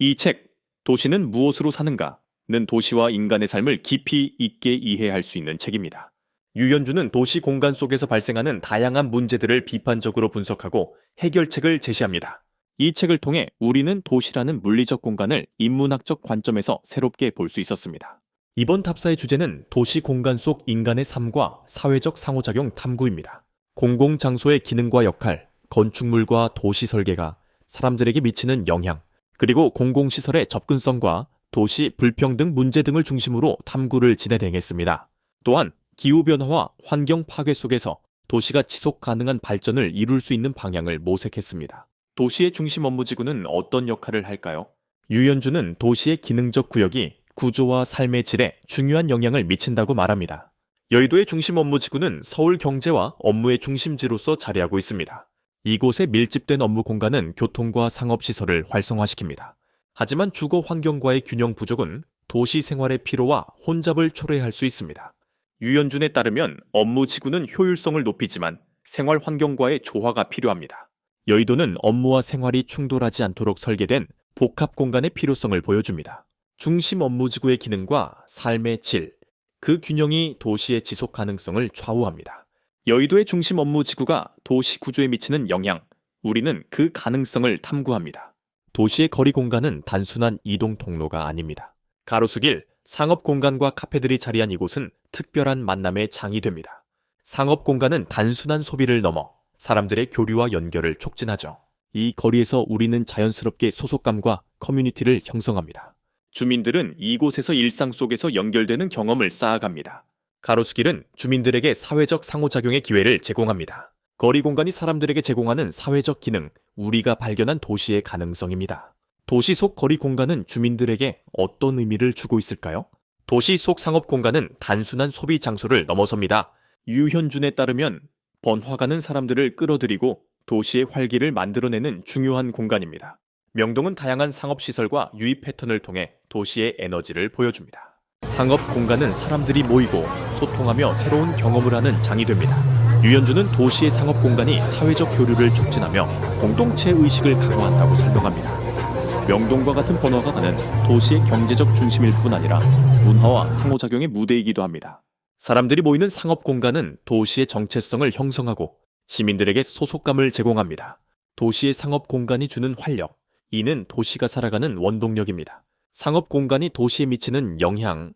이 책, 도시는 무엇으로 사는가?는 도시와 인간의 삶을 깊이 있게 이해할 수 있는 책입니다. 유연주는 도시 공간 속에서 발생하는 다양한 문제들을 비판적으로 분석하고 해결책을 제시합니다. 이 책을 통해 우리는 도시라는 물리적 공간을 인문학적 관점에서 새롭게 볼 수 있었습니다. 이번 탑사의 주제는 도시 공간 속 인간의 삶과 사회적 상호작용 탐구입니다. 공공장소의 기능과 역할, 건축물과 도시 설계가 사람들에게 미치는 영향, 그리고 공공시설의 접근성과 도시 불평등 문제 등을 중심으로 탐구를 진행했습니다. 또한 기후변화와 환경 파괴 속에서 도시가 지속 가능한 발전을 이룰 수 있는 방향을 모색했습니다. 도시의 중심 업무지구는 어떤 역할을 할까요? 유연주는 도시의 기능적 구역이 구조와 삶의 질에 중요한 영향을 미친다고 말합니다. 여의도의 중심 업무지구는 서울 경제와 업무의 중심지로서 자리하고 있습니다. 이곳의 밀집된 업무 공간은 교통과 상업시설을 활성화시킵니다. 하지만 주거 환경과의 균형 부족은 도시 생활의 피로와 혼잡을 초래할 수 있습니다. 유연준에 따르면 업무지구는 효율성을 높이지만 생활 환경과의 조화가 필요합니다. 여의도는 업무와 생활이 충돌하지 않도록 설계된 복합 공간의 필요성을 보여줍니다. 중심 업무지구의 기능과 삶의 질, 그 균형이 도시의 지속 가능성을 좌우합니다. 여의도의 중심 업무지구가 도시 구조에 미치는 영향, 우리는 그 가능성을 탐구합니다. 도시의 거리 공간은 단순한 이동 통로가 아닙니다. 가로수길, 상업 공간과 카페들이 자리한 이곳은 특별한 만남의 장이 됩니다. 상업 공간은 단순한 소비를 넘어 사람들의 교류와 연결을 촉진하죠. 이 거리에서 우리는 자연스럽게 소속감과 커뮤니티를 형성합니다. 주민들은 이곳에서 일상 속에서 연결되는 경험을 쌓아갑니다. 가로수길은 주민들에게 사회적 상호작용의 기회를 제공합니다. 거리 공간이 사람들에게 제공하는 사회적 기능, 우리가 발견한 도시의 가능성입니다. 도시 속 거리 공간은 주민들에게 어떤 의미를 주고 있을까요? 도시 속 상업 공간은 단순한 소비 장소를 넘어섭니다. 유현준에 따르면 번화가는 사람들을 끌어들이고 도시의 활기를 만들어내는 중요한 공간입니다. 명동은 다양한 상업시설과 유입 패턴을 통해 도시의 에너지를 보여줍니다. 상업 공간은 사람들이 모이고 소통하며 새로운 경험을 하는 장이 됩니다. 유연주는 도시의 상업 공간이 사회적 교류를 촉진하며 공동체 의식을 강화한다고 설명합니다. 명동과 같은 번화가는 도시의 경제적 중심일 뿐 아니라 문화와 상호작용의 무대이기도 합니다. 사람들이 모이는 상업 공간은 도시의 정체성을 형성하고 시민들에게 소속감을 제공합니다. 도시의 상업 공간이 주는 활력, 이는 도시가 살아가는 원동력입니다. 상업 공간이 도시에 미치는 영향,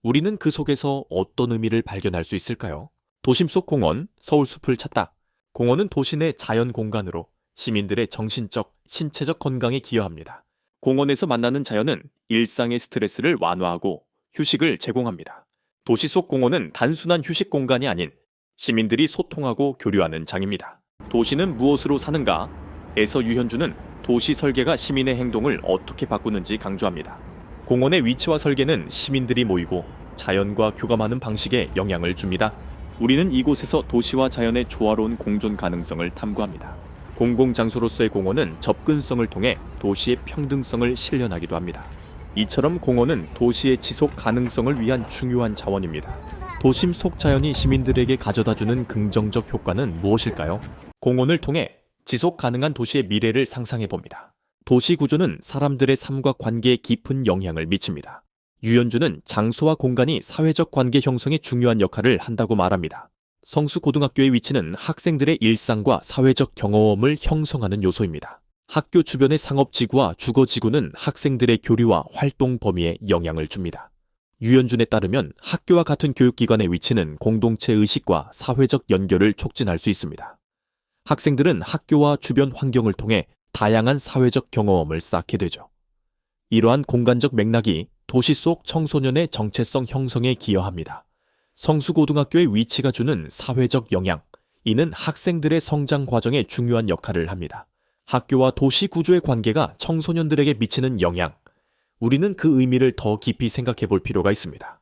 우리는 그 속에서 어떤 의미를 발견할 수 있을까요? 도심 속 공원, 서울숲을 찾다. 공원은 도시 내 자연 공간으로 시민들의 정신적, 신체적 건강에 기여합니다. 공원에서 만나는 자연은 일상의 스트레스를 완화하고 휴식을 제공합니다. 도시 속 공원은 단순한 휴식 공간이 아닌 시민들이 소통하고 교류하는 장입니다. 도시는 무엇으로 사는가? 에서 유현주는 도시 설계가 시민의 행동을 어떻게 바꾸는지 강조합니다. 공원의 위치와 설계는 시민들이 모이고 자연과 교감하는 방식에 영향을 줍니다. 우리는 이곳에서 도시와 자연의 조화로운 공존 가능성을 탐구합니다. 공공장소로서의 공원은 접근성을 통해 도시의 평등성을 실현하기도 합니다. 이처럼 공원은 도시의 지속 가능성을 위한 중요한 자원입니다. 도심 속 자연이 시민들에게 가져다주는 긍정적 효과는 무엇일까요? 공원을 통해 지속 가능한 도시의 미래를 상상해 봅니다. 도시 구조는 사람들의 삶과 관계에 깊은 영향을 미칩니다. 유연주는 장소와 공간이 사회적 관계 형성에 중요한 역할을 한다고 말합니다. 성수고등학교의 위치는 학생들의 일상과 사회적 경험을 형성하는 요소입니다. 학교 주변의 상업지구와 주거지구는 학생들의 교류와 활동 범위에 영향을 줍니다. 유연준에 따르면 학교와 같은 교육기관의 위치는 공동체 의식과 사회적 연결을 촉진할 수 있습니다. 학생들은 학교와 주변 환경을 통해 다양한 사회적 경험을 쌓게 되죠. 이러한 공간적 맥락이 도시 속 청소년의 정체성 형성에 기여합니다. 성수고등학교의 위치가 주는 사회적 영향, 이는 학생들의 성장 과정에 중요한 역할을 합니다. 학교와 도시 구조의 관계가 청소년들에게 미치는 영향, 우리는 그 의미를 더 깊이 생각해 볼 필요가 있습니다.